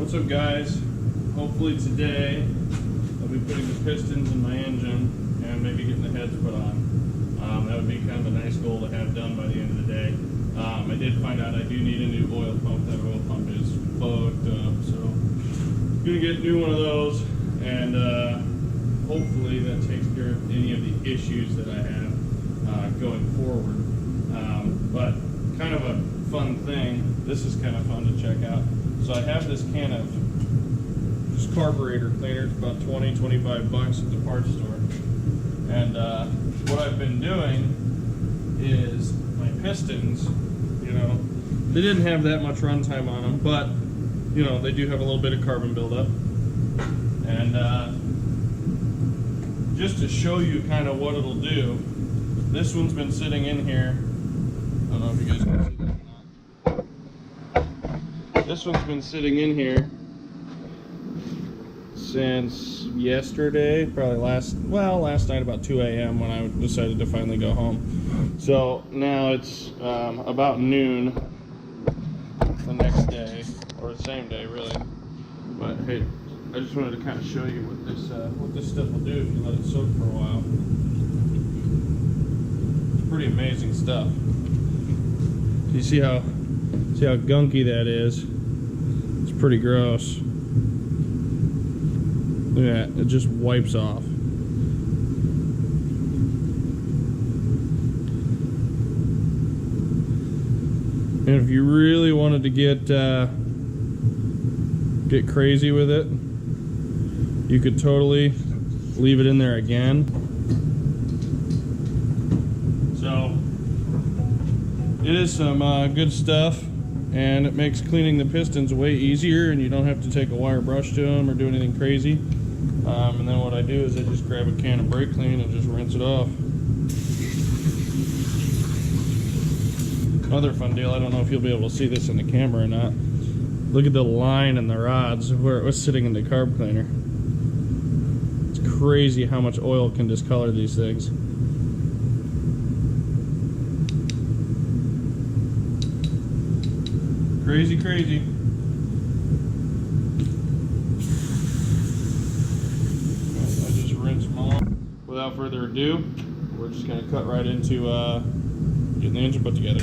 What's up, guys? Hopefully today I'll be putting the pistons in my engine and maybe getting the heads put on. That would be kind of a nice goal to have done by the end of the day. I did find out I do need a new oil pump. That oil pump is fucked up, so I'm gonna get a new one of those, and hopefully that takes care of any of the issues that I have going forward. But kind of a fun thing. This is kind of fun to check out. So I have this can of just carburetor cleaner. It's about 20-25 bucks at the parts store. And what I've been doing is my pistons, you know, they didn't have that much runtime on them, but you know, they do have a little bit of carbon buildup. And just to show you kind of what it'll do, this one's been sitting in here. I don't know if you guys can see that or not. This one's been sitting in here since yesterday, probably last night about 2 a.m. when I decided to finally go home. So now it's about noon the next day, or the same day really. But hey, I just wanted to kind of show you what this stuff will do if you let it soak for a while. It's pretty amazing stuff. You see how gunky that is? It's pretty gross. Look at that, it just wipes off. And if you really wanted to get crazy with it, you could totally leave it in there again. So it is some good stuff, and it makes cleaning the pistons way easier, and you don't have to take a wire brush to them or do anything crazy. And then what I do is I just grab a can of brake clean and just rinse it off. Another fun deal, I don't know if you'll be able to see this in the camera or not. Look at the line in the rods where it was sitting in the carb cleaner. It's crazy how much oil can discolor these things. Crazy, crazy. I just rinsed them all. Without further ado, we're just going to cut right into getting the engine put together.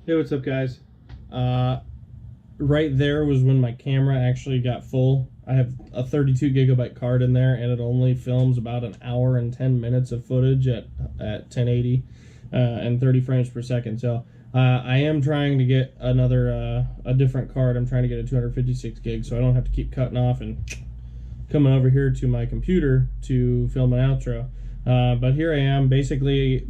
Hey, what's up, guys? Right there was when my camera actually got full. I have a 32 gigabyte card in there, and it only films about an hour and 10 minutes of footage at 1080 and 30 frames per second. So I am trying to get another a different card. I'm trying to get a 256 gig, so I don't have to keep cutting off and coming over here to my computer to film an outro. But here I am. Basically,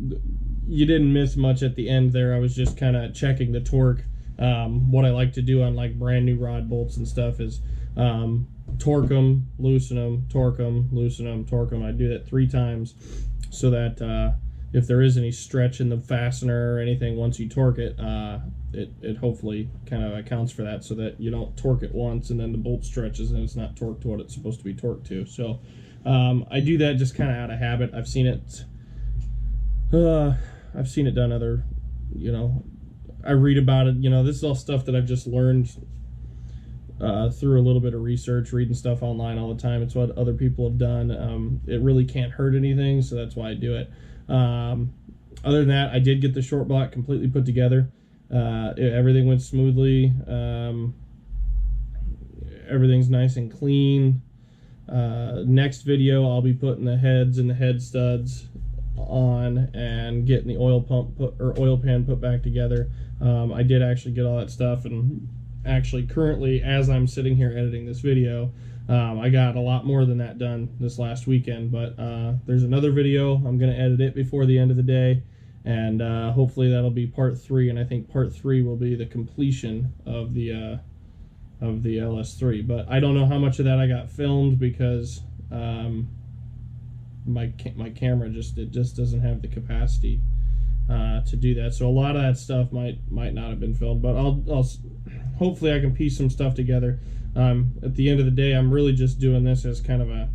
you didn't miss much at the end there. I was just kind of checking the torque. What I like to do on like brand new rod bolts and stuff is torque them, loosen them, torque them, loosen them, torque them. I do that 3 times so that if there is any stretch in the fastener or anything, once you torque it, it hopefully kind of accounts for that, so that you don't torque it once and then the bolt stretches and it's not torqued to what it's supposed to be torqued to. So I do that just kind of out of habit. I've seen it done other, I read about it. This is all stuff that I've just learned through a little bit of research, reading stuff online all the time. It's what other people have done. It really can't hurt anything, so that's why I do it. Other than that, I did get the short block completely put together. Everything went smoothly. Everything's nice and clean. Next video, I'll be putting the heads and the head studs on and getting the oil pan put back together. I did actually get all that stuff, and actually currently, as I'm sitting here editing this video, I got a lot more than that done this last weekend. But there's another video. I'm going to edit it before the end of the day, and hopefully that'll be part 3, and I think part 3 will be the completion of the LS3. But I don't know how much of that I got filmed, because my camera just doesn't have the capacity to do that. So a lot of that stuff might not have been filmed, but I'll hopefully I can piece some stuff together. At the end of the day, I'm really just doing this as kind of a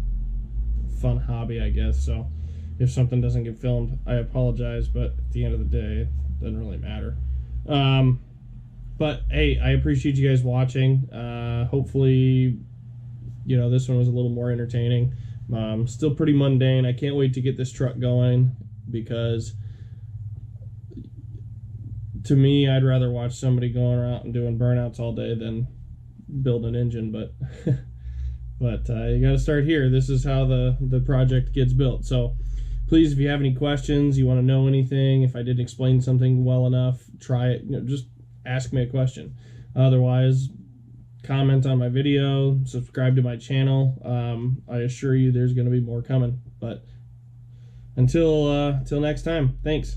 fun hobby, I guess. So if something doesn't get filmed, I apologize, but at the end of the day, it doesn't really matter. But hey, I appreciate you guys watching. Hopefully, this one was a little more entertaining. Still pretty mundane. I can't wait to get this truck going, because to me, I'd rather watch somebody going around and doing burnouts all day than build an engine. But you got to start here. This is how the project gets built. So please, if you have any questions, you want to know anything, if I didn't explain something well enough, try it. Just ask me a question. Otherwise, comment on my video, subscribe to my channel. I assure you there's going to be more coming. But until next time, thanks.